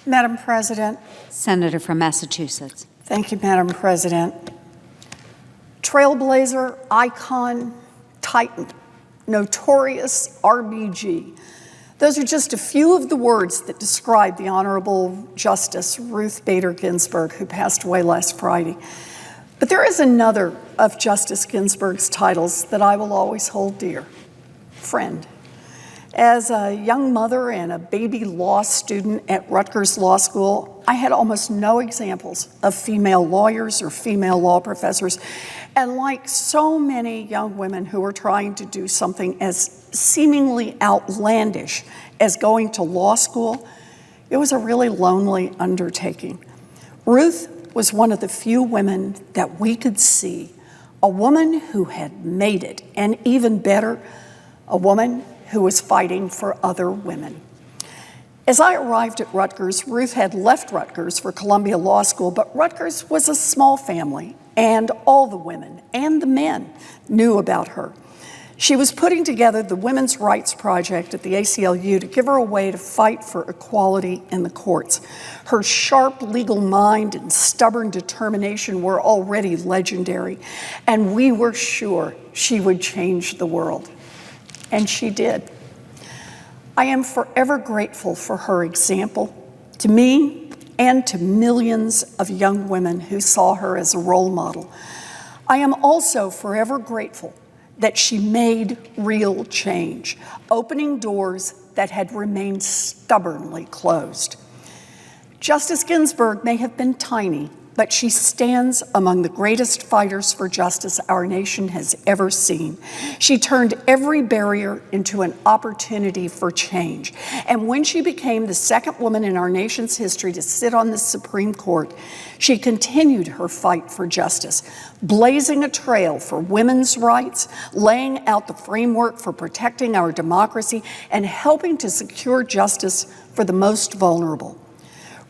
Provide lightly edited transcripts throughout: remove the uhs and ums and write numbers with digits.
Madam President. Senator from Massachusetts. Thank you, Madam President. Trailblazer, icon, titan, notorious RBG. Those are just a few of the words that describe the Honorable Justice Ruth Bader Ginsburg, who passed away last Friday. But there is another of Justice Ginsburg's titles that I will always hold dear: friend. As a young mother and a baby law student at Rutgers Law School, I had almost no examples of female lawyers or female law professors. And like so many young women who were trying to do something as seemingly outlandish as going to law school, it was a really lonely undertaking. Ruth was one of the few women that we could see, a woman who had made it, and even better, a woman who was fighting for other women. As I arrived at Rutgers, Ruth had left Rutgers for Columbia Law School, but Rutgers was a small family, and all the women and the men knew about her. She was putting together the Women's Rights Project at the ACLU to give her a way to fight for equality in the courts. Her sharp legal mind and stubborn determination were already legendary, and we were sure she would change the world. And she did. I am forever grateful for her example to me and to millions of young women who saw her as a role model. I am also forever grateful that she made real change, opening doors that had remained stubbornly closed. Justice Ginsburg may have been tiny, but she stands among the greatest fighters for justice our nation has ever seen. She turned every barrier into an opportunity for change. And when she became the second woman in our nation's history to sit on the Supreme Court, she continued her fight for justice, blazing a trail for women's rights, laying out the framework for protecting our democracy, and helping to secure justice for the most vulnerable.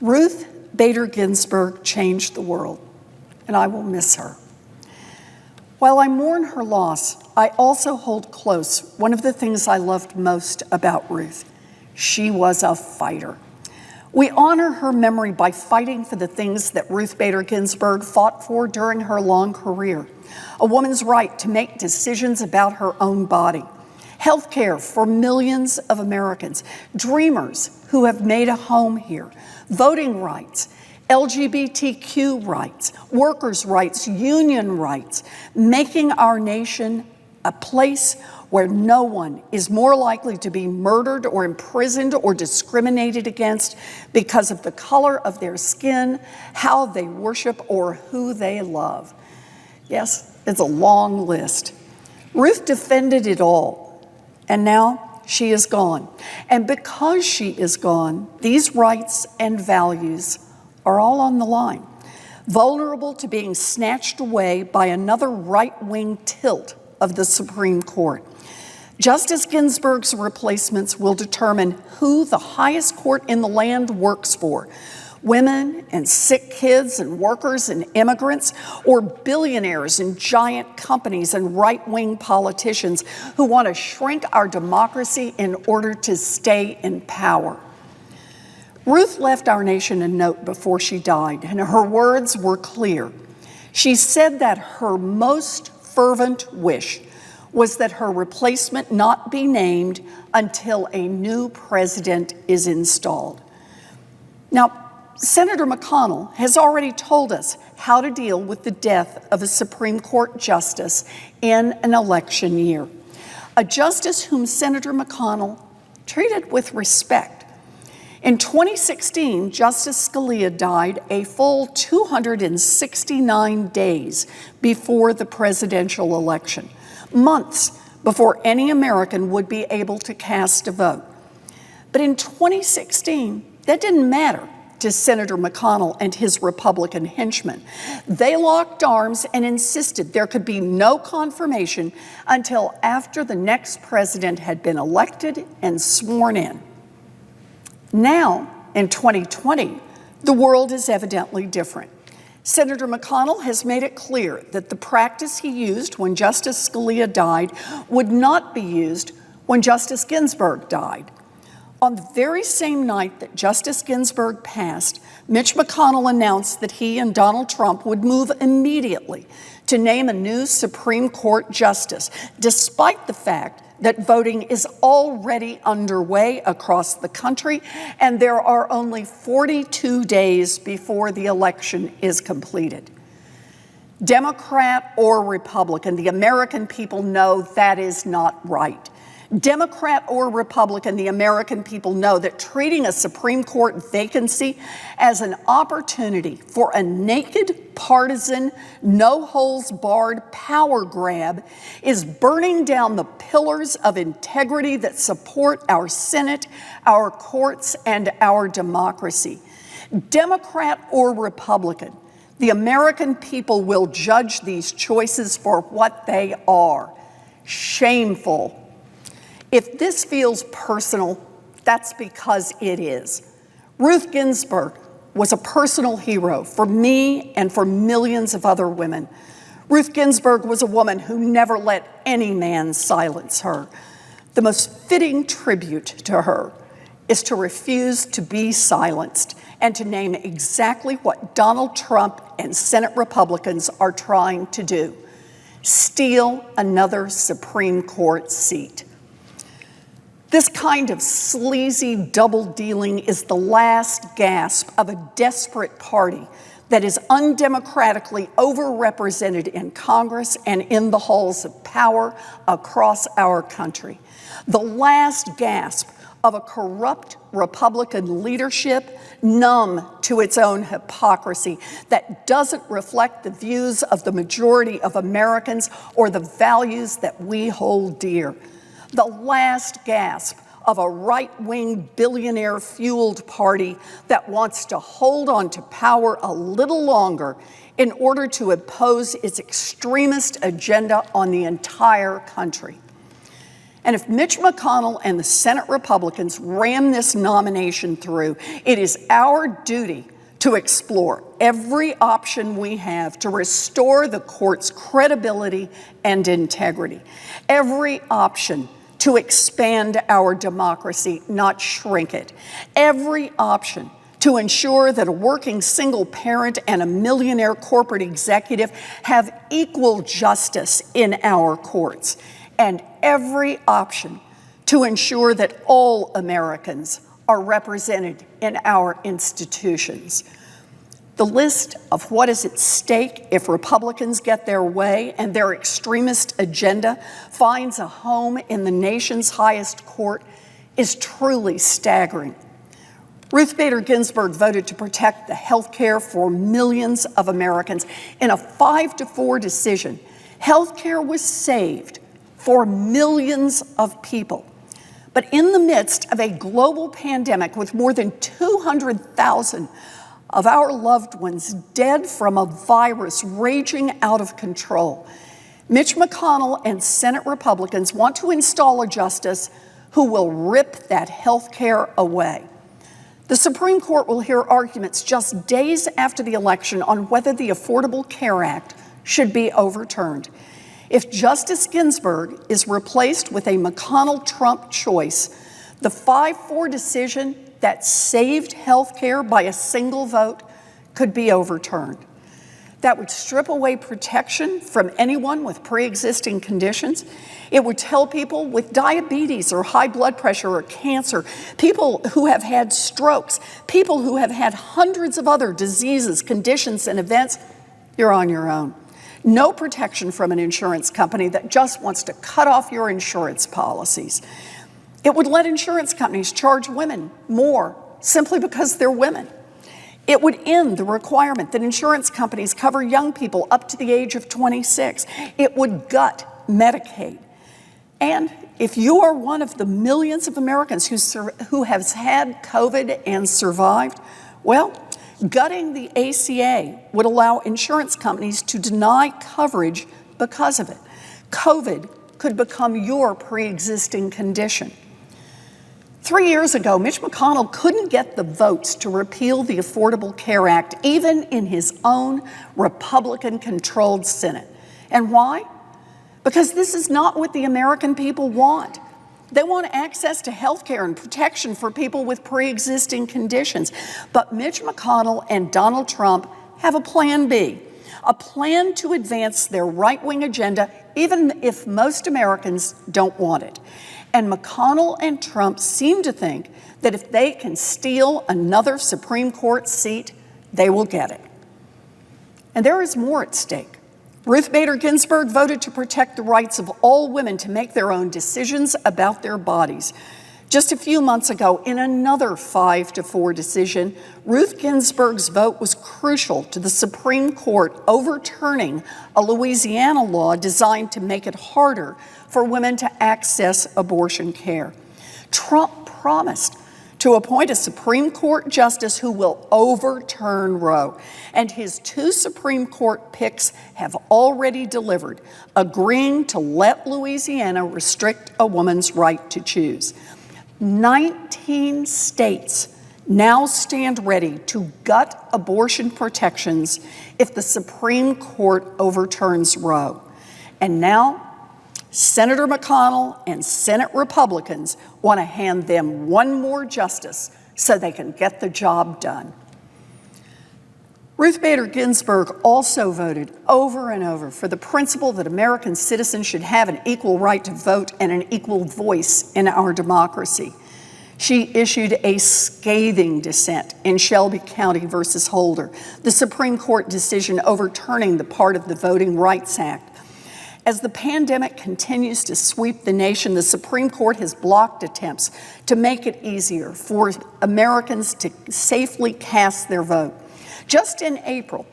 Ruth Bader Ginsburg changed the world, and I will miss her. While I mourn her loss, I also hold close one of the things I loved most about Ruth. She was a fighter. We honor her memory by fighting for the things that Ruth Bader Ginsburg fought for during her long career: a woman's right to make decisions about her own body, health care for millions of Americans, dreamers who have made a home here, voting rights, LGBTQ rights, workers' rights, union rights, making our nation a place where no one is more likely to be murdered or imprisoned or discriminated against because of the color of their skin, how they worship, or who they love. Yes, it's a long list. Ruth defended it all, and now she is gone. And because she is gone, these rights and values are all on the line, vulnerable to being snatched away by another right-wing tilt of the Supreme Court. Justice Ginsburg's replacements will determine who the highest court in the land works for: women and sick kids and workers and immigrants, or billionaires and giant companies and right-wing politicians who want to shrink our democracy in order to stay in power. Ruth left our nation a note before she died, and her words were clear. She said that her most fervent wish was that her replacement not be named until a new president is installed. Now, Senator McConnell has already told us how to deal with the death of a Supreme Court justice in an election year, a justice whom Senator McConnell treated with respect. In 2016, Justice Scalia died a full 269 days before the presidential election, months before any American would be able to cast a vote. But in 2016, that didn't matter to Senator McConnell and his Republican henchmen. They locked arms and insisted there could be no confirmation until after the next president had been elected and sworn in. Now, in 2020, the world is evidently different. Senator McConnell has made it clear that the practice he used when Justice Scalia died would not be used when Justice Ginsburg died. On the very same night that Justice Ginsburg passed, Mitch McConnell announced that he and Donald Trump would move immediately to name a new Supreme Court justice, despite the fact that voting is already underway across the country, and there are only 42 days before the election is completed. Democrat or Republican, the American people know that is not right. Democrat or Republican, the American people know that treating a Supreme Court vacancy as an opportunity for a naked, partisan, no-holds-barred power grab is burning down the pillars of integrity that support our Senate, our courts, and our democracy. Democrat or Republican, the American people will judge these choices for what they are: shameful. If this feels personal, that's because it is. Ruth Ginsburg was a personal hero for me and for millions of other women. Ruth Ginsburg was a woman who never let any man silence her. The most fitting tribute to her is to refuse to be silenced and to name exactly what Donald Trump and Senate Republicans are trying to do: steal another Supreme Court seat. This kind of sleazy double-dealing is the last gasp of a desperate party that is undemocratically overrepresented in Congress and in the halls of power across our country. The last gasp of a corrupt Republican leadership, numb to its own hypocrisy, that doesn't reflect the views of the majority of Americans or the values that we hold dear. The last gasp of a right-wing billionaire-fueled party that wants to hold on to power a little longer in order to impose its extremist agenda on the entire country. And if Mitch McConnell and the Senate Republicans ram this nomination through, it is our duty to explore every option we have to restore the court's credibility and integrity. Every option to expand our democracy, not shrink it. Every option to ensure that a working single parent and a millionaire corporate executive have equal justice in our courts. And every option to ensure that all Americans are represented in our institutions. The list of what is at stake if Republicans get their way and their extremist agenda finds a home in the nation's highest court is truly staggering. Ruth Bader Ginsburg voted to protect the health care for millions of Americans. In a 5-4 decision, health care was saved for millions of people. But in the midst of a global pandemic with more than 200,000 of our loved ones dead from a virus raging out of control, Mitch McConnell and Senate Republicans want to install a justice who will rip that health care away. The Supreme Court will hear arguments just days after the election on whether the Affordable Care Act should be overturned. If Justice Ginsburg is replaced with a McConnell-Trump choice, the 5-4 decision that saved health care by a single vote could be overturned. That would strip away protection from anyone with pre-existing conditions. It would tell people with diabetes or high blood pressure or cancer, people who have had strokes, people who have had hundreds of other diseases, conditions, and events, you're on your own. No protection from an insurance company that just wants to cut off your insurance policies. It would let insurance companies charge women more simply because they're women. It would end the requirement that insurance companies cover young people up to the age of 26. It would gut Medicaid. And if you are one of the millions of Americans who has had COVID and survived, well, gutting the ACA would allow insurance companies to deny coverage because of it. COVID could become your pre-existing condition. 3 years ago, Mitch McConnell couldn't get the votes to repeal the Affordable Care Act, even in his own Republican-controlled Senate. And why? Because this is not what the American people want. They want access to health care and protection for people with pre-existing conditions. But Mitch McConnell and Donald Trump have a plan B, a plan to advance their right-wing agenda, even if most Americans don't want it. And McConnell and Trump seem to think that if they can steal another Supreme Court seat, they will get it. And there is more at stake. Ruth Bader Ginsburg voted to protect the rights of all women to make their own decisions about their bodies. Just a few months ago, in another 5-4 decision, Ruth Ginsburg's vote was crucial to the Supreme Court overturning a Louisiana law designed to make it harder for women to access abortion care. Trump promised to appoint a Supreme Court justice who will overturn Roe. And his 2 Supreme Court picks have already delivered, agreeing to let Louisiana restrict a woman's right to choose. 19 states now stand ready to gut abortion protections if the Supreme Court overturns Roe. And now, Senator McConnell and Senate Republicans want to hand them one more justice so they can get the job done. Ruth Bader Ginsburg also voted over and over for the principle that American citizens should have an equal right to vote and an equal voice in our democracy. She issued a scathing dissent in Shelby County versus Holder, the Supreme Court decision overturning the part of the Voting Rights Act. As the pandemic continues to sweep the nation, the Supreme Court has blocked attempts to make it easier for Americans to safely cast their vote. Just in April,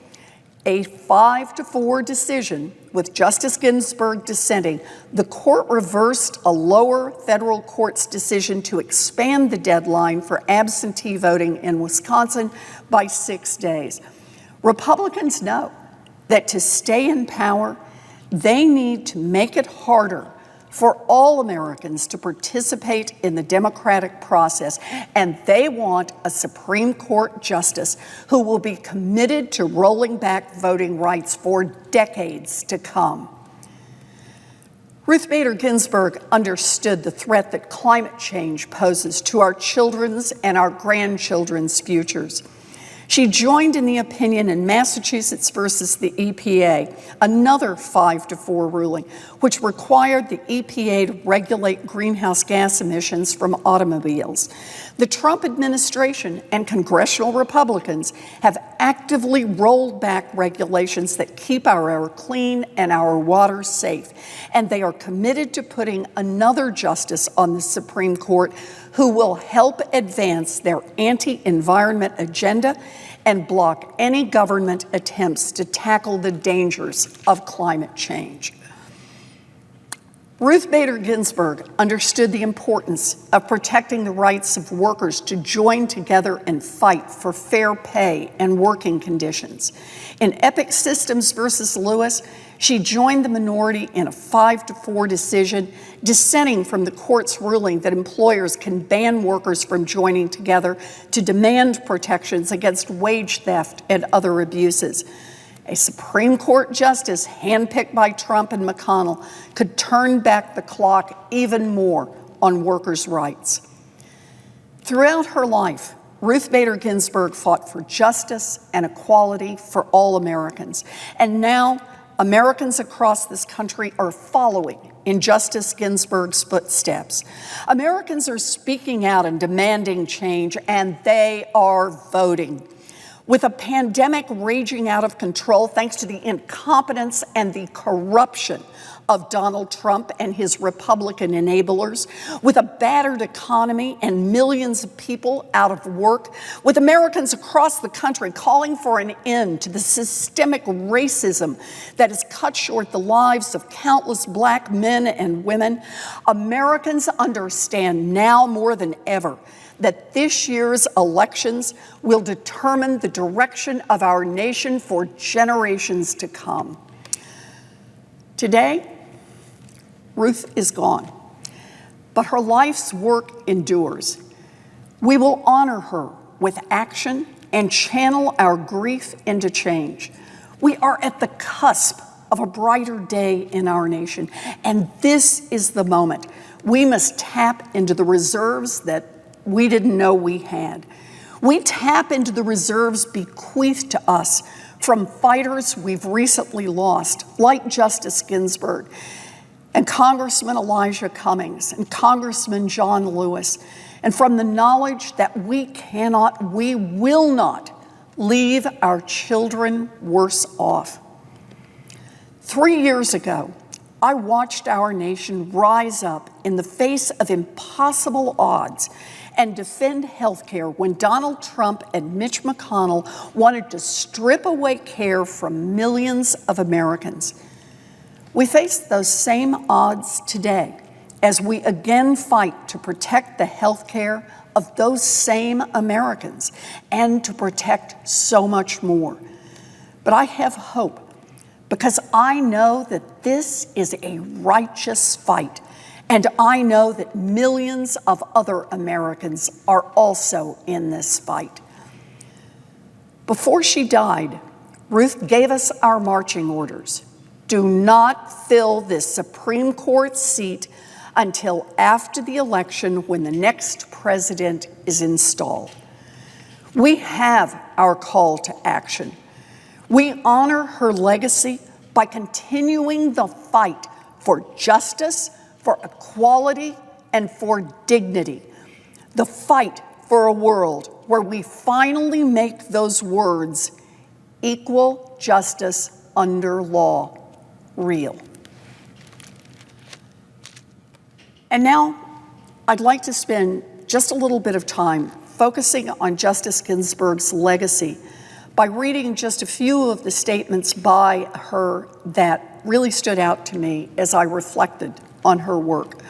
a 5-4 decision with Justice Ginsburg dissenting, the court reversed a lower federal court's decision to expand the deadline for absentee voting in Wisconsin by 6 days. Republicans know that to stay in power, they need to make it harder for all Americans to participate in the democratic process, and they want a Supreme Court justice who will be committed to rolling back voting rights for decades to come. Ruth Bader Ginsburg understood the threat that climate change poses to our children's and our grandchildren's futures. She joined in the opinion in Massachusetts versus the EPA, another 5-4 ruling, which required the EPA to regulate greenhouse gas emissions from automobiles. The Trump administration and congressional Republicans have actively rolled back regulations that keep our air clean and our water safe, and they are committed to putting another justice on the Supreme Court who will help advance their anti-environment agenda and block any government attempts to tackle the dangers of climate change. Ruth Bader Ginsburg understood the importance of protecting the rights of workers to join together and fight for fair pay and working conditions. In Epic Systems versus Lewis, she joined the minority in a 5-4 decision, dissenting from the court's ruling that employers can ban workers from joining together to demand protections against wage theft and other abuses. A Supreme Court justice handpicked by Trump and McConnell could turn back the clock even more on workers' rights. Throughout her life, Ruth Bader Ginsburg fought for justice and equality for all Americans. And now, Americans across this country are following in Justice Ginsburg's footsteps. Americans are speaking out and demanding change, and they are voting. With a pandemic raging out of control thanks to the incompetence and the corruption of Donald Trump and his Republican enablers, with a battered economy and millions of people out of work, with Americans across the country calling for an end to the systemic racism that has cut short the lives of countless Black men and women, Americans understand now more than ever that this year's elections will determine the direction of our nation for generations to come. Today, Ruth is gone, but her life's work endures. We will honor her with action and channel our grief into change. We are at the cusp of a brighter day in our nation. And this is the moment. We must tap into the reserves that we didn't know we had. We tap into the reserves bequeathed to us from fighters we've recently lost, like Justice Ginsburg and Congressman Elijah Cummings and Congressman John Lewis, and from the knowledge that we will not leave our children worse off. 3 years ago, I watched our nation rise up in the face of impossible odds and defend health care when Donald Trump and Mitch McConnell wanted to strip away care from millions of Americans. We face those same odds today as we again fight to protect the health care of those same Americans and to protect so much more. But I have hope because I know that this is a righteous fight, and I know that millions of other Americans are also in this fight. Before she died, Ruth gave us our marching orders. Do not fill this Supreme Court seat until after the election when the next president is installed. We have our call to action. We honor her legacy by continuing the fight for justice, for equality, and for dignity. The fight for a world where we finally make those words, equal justice under law, real. And now, I'd like to spend just a little bit of time focusing on Justice Ginsburg's legacy by reading just a few of the statements by her that really stood out to me as I reflected on her work.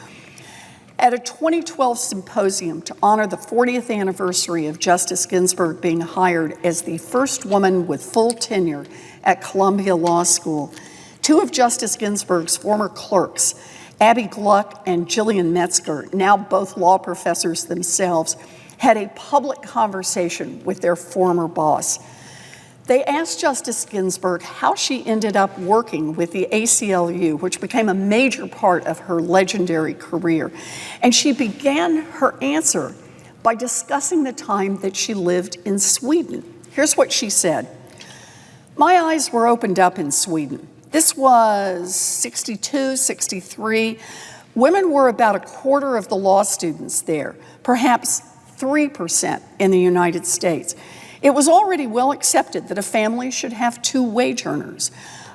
At a 2012 symposium to honor the 40th anniversary of Justice Ginsburg being hired as the first woman with full tenure at Columbia Law School, two of Justice Ginsburg's former clerks, Abby Gluck and Jillian Metzger, now both law professors themselves, had a public conversation with their former boss. They asked Justice Ginsburg how she ended up working with the ACLU, which became a major part of her legendary career. And she began her answer by discussing the time that she lived in Sweden. Here's what she said. My eyes were opened up in Sweden. This was 62, 63. Women were about a quarter of the law students there, perhaps 3% in the United States. It was already well accepted that a family should have 2 wage earners.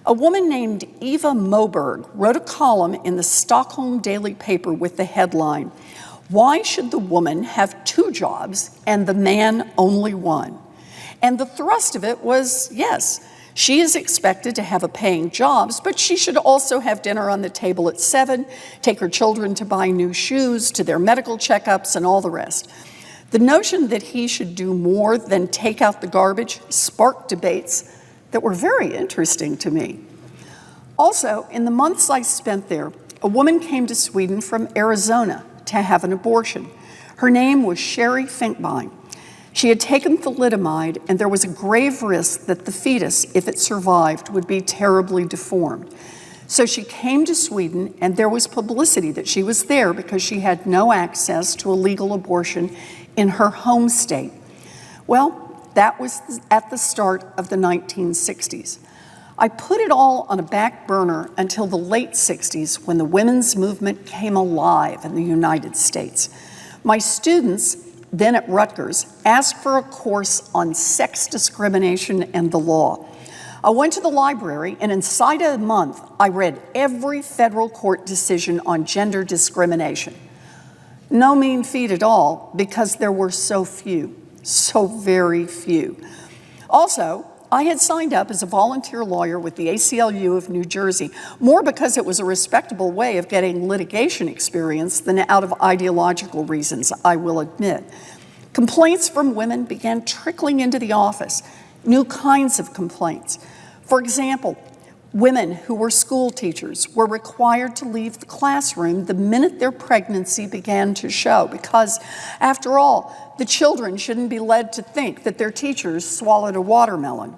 A woman named Eva Moberg wrote a column in the Stockholm Daily paper with the headline, "Why should the woman have 2 jobs and the man only 1?" And the thrust of it was, yes, she is expected to have a paying job, but she should also have dinner on the table at 7, take her children to buy new shoes, to their medical checkups, and all the rest. The notion that he should do more than take out the garbage sparked debates that were very interesting to me. Also, in the months I spent there, a woman came to Sweden from Arizona to have an abortion. Her name was Sherry Finkbein. She had taken thalidomide, and there was a grave risk that the fetus, if it survived, would be terribly deformed. So she came to Sweden, and there was publicity that she was there because she had no access to a legal abortion in her home state. Well, that was at the start of the 1960s. I put it all on a back burner until the late 60s when the women's movement came alive in the United States. My students, then at Rutgers, asked for a course on sex discrimination and the law. I went to the library, and inside a month, I read every federal court decision on gender discrimination. No mean feat at all, because there were so few, so very few. Also, I had signed up as a volunteer lawyer with the ACLU of New Jersey, more because it was a respectable way of getting litigation experience than out of ideological reasons, I will admit. Complaints from women began trickling into the office, new kinds of complaints. For example, women who were school teachers were required to leave the classroom the minute their pregnancy began to show because, after all, the children shouldn't be led to think that their teachers swallowed a watermelon.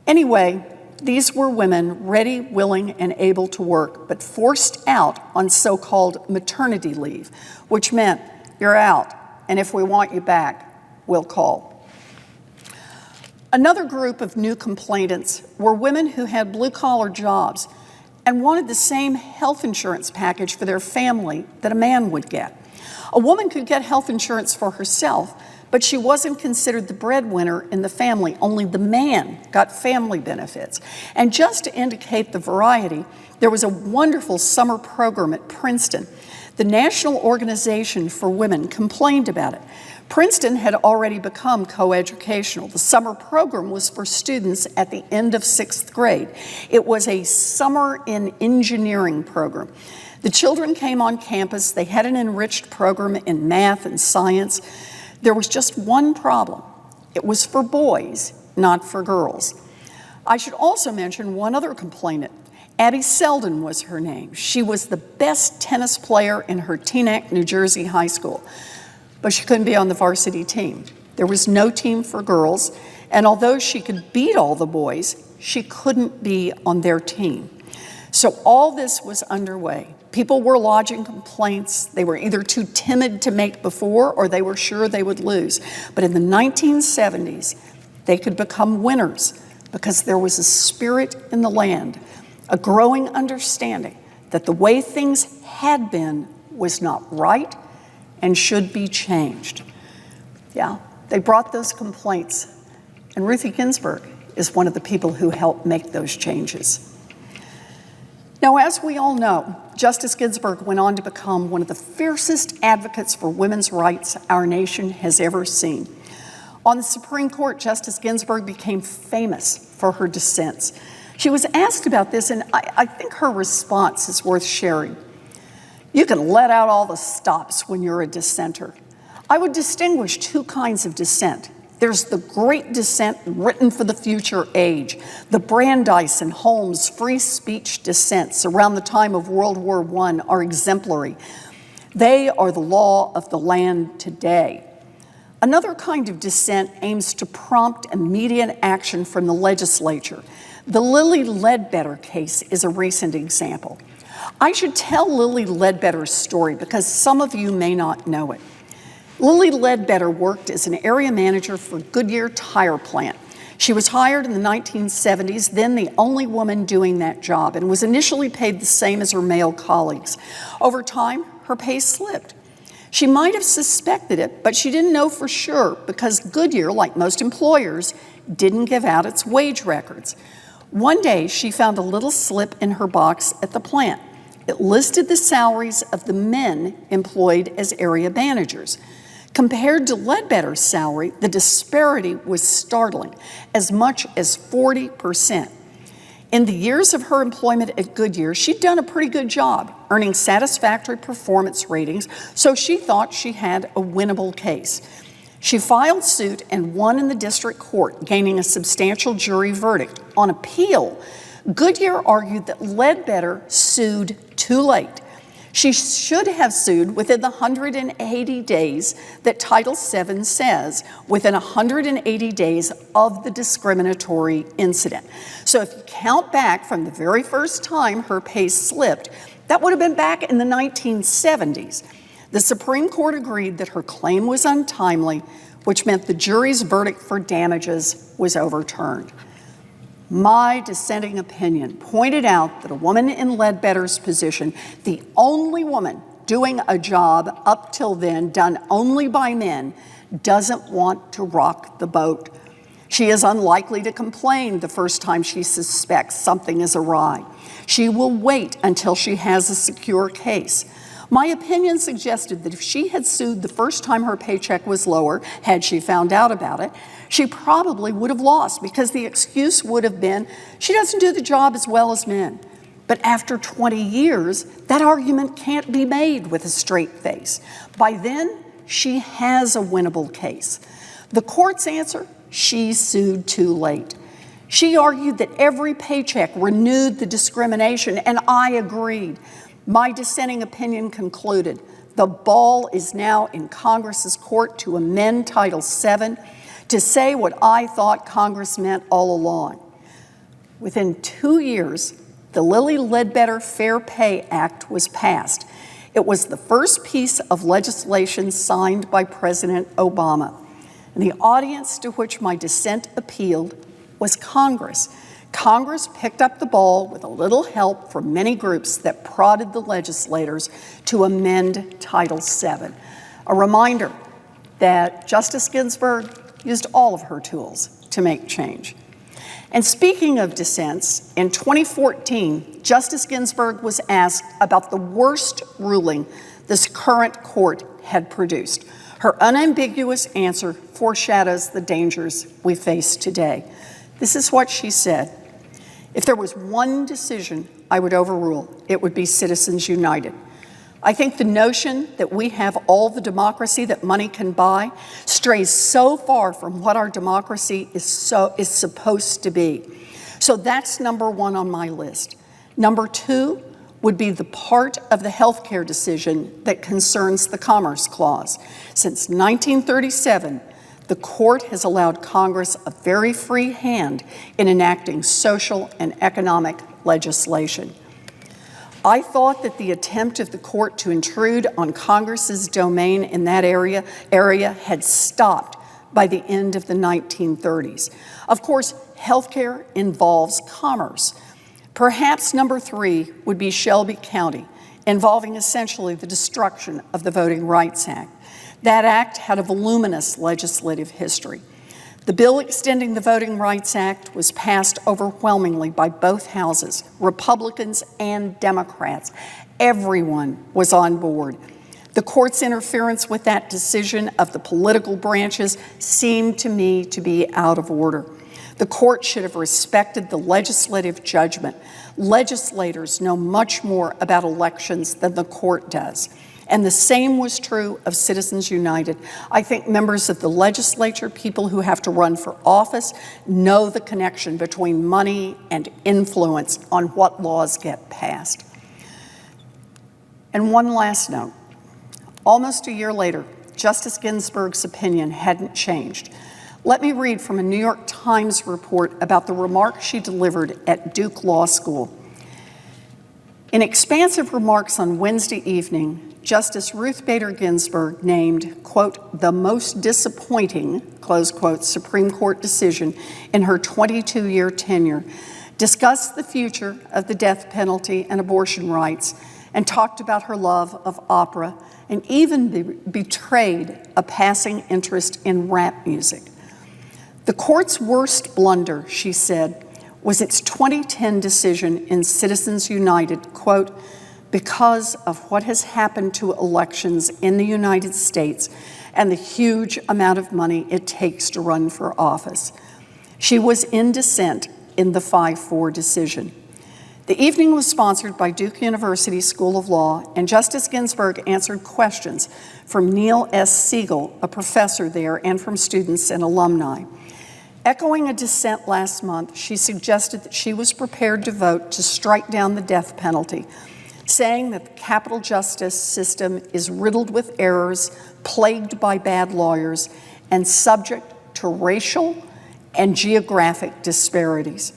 Anyway, These were women ready, willing, and able to work, but forced out on so-called maternity leave, which meant you're out, and if we want you back, we'll call. Another group of new complainants were women who had blue-collar jobs and wanted the same health insurance package for their family that a man would get. A woman could get health insurance for herself, but she wasn't considered the breadwinner in the family. Only the man got family benefits. And just to indicate the variety, there was a wonderful summer program at Princeton. The National Organization for Women complained about it. Princeton had already become coeducational. The summer program was for students at the end of 6th grade. It was a summer in engineering program. The children came on campus. They had an enriched program in math and science. There was just one problem. It was for boys, not for girls. I should also mention one other complainant. Abby Selden was her name. She was the best tennis player in her Teaneck, New Jersey high school, but she couldn't be on the varsity team. There was no team for girls, and although she could beat all the boys, she couldn't be on their team. So all this was underway. People were lodging complaints. They were either too timid to make before or they were sure they would lose. But in the 1970s, they could become winners because there was a spirit in the land, a growing understanding that the way things had been was not right and should be changed. Yeah, they brought those complaints, and Ruth Ginsburg is one of the people who helped make those changes. Now, as we all know, Justice Ginsburg went on to become one of the fiercest advocates for women's rights our nation has ever seen. On the Supreme Court, Justice Ginsburg became famous for her dissents. She was asked about this, and I think her response is worth sharing. You can let out all the stops when you're a dissenter. I would distinguish two kinds of dissent. There's the great dissent written for the future age, the Brandeis and Holmes free speech dissents around the time of World War I are exemplary. They are the law of the land today. Another kind of dissent aims to prompt immediate action from the legislature. The Lilly Ledbetter case is a recent example. I should tell Lilly Ledbetter's story because some of you may not know it. Lilly Ledbetter worked as an area manager for Goodyear Tire Plant. She was hired in the 1970s, then the only woman doing that job, and was initially paid the same as her male colleagues. Over time, her pay slipped. She might have suspected it, but she didn't know for sure because Goodyear, like most employers, didn't give out its wage records. One day, she found a little slip in her box at the plant. It listed the salaries of the men employed as area managers. Compared to Ledbetter's salary, the disparity was startling, as much as 40%. In the years of her employment at Goodyear, she'd done a pretty good job, earning satisfactory performance ratings, so she thought she had a winnable case. She filed suit and won in the district court, gaining a substantial jury verdict. On appeal, Goodyear argued that Ledbetter sued too late. She should have sued within the 180 days that Title VII says, within 180 days of the discriminatory incident. So if you count back from the very first time her pay slipped, that would have been back in the 1970s. The Supreme Court agreed that her claim was untimely, which meant the jury's verdict for damages was overturned. My dissenting opinion pointed out that a woman in Ledbetter's position, the only woman doing a job up till then done only by men, doesn't want to rock the boat. She is unlikely to complain the first time she suspects something is awry. She will wait until she has a secure case. My opinion suggested that if she had sued the first time her paycheck was lower, had she found out about it, she probably would have lost because the excuse would have been, she doesn't do the job as well as men. But after 20 years, that argument can't be made with a straight face. By then, she has a winnable case. The court's answer, she sued too late. She argued that every paycheck renewed the discrimination, and I agreed. My dissenting opinion concluded, the ball is now in Congress's court to amend Title VII to say what I thought Congress meant all along. Within 2 years, the Lilly Ledbetter Fair Pay Act was passed. It was the first piece of legislation signed by President Obama. And the audience to which my dissent appealed was Congress. Congress picked up the ball with a little help from many groups that prodded the legislators to amend Title VII. A reminder that Justice Ginsburg used all of her tools to make change. And speaking of dissents, in 2014, Justice Ginsburg was asked about the worst ruling this current court had produced. Her unambiguous answer foreshadows the dangers we face today. This is what she said: "If there was one decision I would overrule, it would be Citizens United. I think the notion that we have all the democracy that money can buy strays so far from what our democracy is supposed to be. So that's number one on my list. Number two would be the part of the healthcare decision that concerns the Commerce Clause. Since 1937, the court has allowed Congress a very free hand in enacting social and economic legislation. I thought that the attempt of the court to intrude on Congress's domain in that area had stopped by the end of the 1930s. Of course, healthcare involves commerce. Perhaps number three would be Shelby County, involving essentially the destruction of the Voting Rights Act. That act had a voluminous legislative history. The bill extending the Voting Rights Act was passed overwhelmingly by both houses, Republicans and Democrats. Everyone was on board. The court's interference with that decision of the political branches seemed to me to be out of order. The court should have respected the legislative judgment. Legislators know much more about elections than the court does. And the same was true of Citizens United. I think members of the legislature, people who have to run for office, know the connection between money and influence on what laws get passed. And one last note. Almost a year later, Justice Ginsburg's opinion hadn't changed. Let me read from a New York Times report about the remarks she delivered at Duke Law School. In expansive remarks on Wednesday evening, Justice Ruth Bader Ginsburg named, quote, the most disappointing, close quote, Supreme Court decision in her 22-year tenure, discussed the future of the death penalty and abortion rights, and talked about her love of opera, and even betrayed a passing interest in rap music. The court's worst blunder, she said, was its 2010 decision in Citizens United, quote, because of what has happened to elections in the United States and the huge amount of money it takes to run for office. She was in dissent in the 5-4 decision. The evening was sponsored by Duke University School of Law, and Justice Ginsburg answered questions from Neil S. Siegel, a professor there, and from students and alumni. Echoing a dissent last month, she suggested that she was prepared to vote to strike down the death penalty, saying that the capital justice system is riddled with errors, plagued by bad lawyers, and subject to racial and geographic disparities.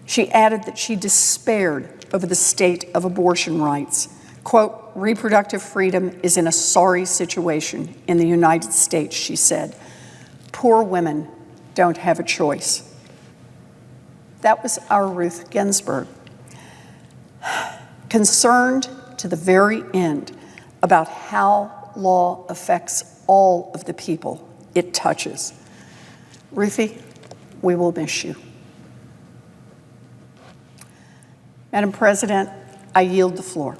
She added that she despaired over the state of abortion rights. Quote, reproductive freedom is in a sorry situation in the United States, she said. Poor women don't have a choice. That was our Ruth Ginsburg. Concerned to the very end about how law affects all of the people it touches. Ruthie, we will miss you. Madam President, I yield the floor.